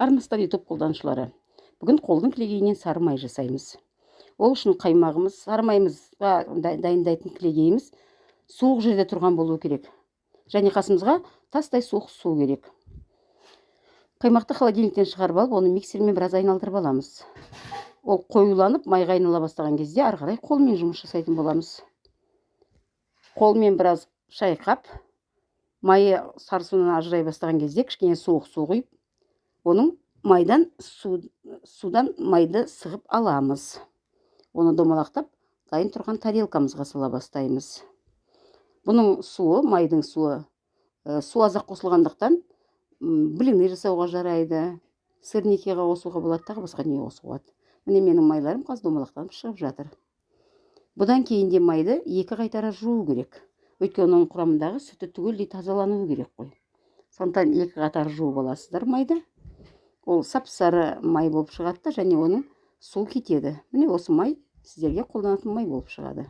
Армысыздар YouTube қолданушылары. Бүгін қолдың кілегейінен сары май жасаймыз. Ол үшін қаймағымыз, сары майымызға дайындайтын кілегейіміз суық жерде тұрған болуы керек. Және қасымызға тастай суық су керек. Қаймақты холодильниктен шығарып алып, оны миксермен біраз айналдырып аламыз. Ол қоюланып, майға айнала бастаған кезде ары қарай қолмен жұмыс жасайтын боламыз. Қолмен біраз шайқап, майы сары суынан ажырай бастаған кезде кішкене суық су құйып, оның судан майды сығып аламыз. Оны домалақтап, дайын тұрған тарелкамызға сала бастаймыз. Бұның суы, майдың суы, су азақ қосылғандықтан блины жасауға жарайды, сырникеға қосуға болады, тағы басқа не қосуға болады. Міне менің майларым қазір домалақтанып шығып жатыр. Бұдан кейін де майды 2 қайтара жуу керек. Өйткені оның құрамындағы сүті түгелдей тазалануы керек қой. Сондықтан 2 қатар жуып аласыздар майды. Ол сап-сары май болып шығады, және оның су кетеді. Міне осы май сіздерге қолданатын май болып шығады.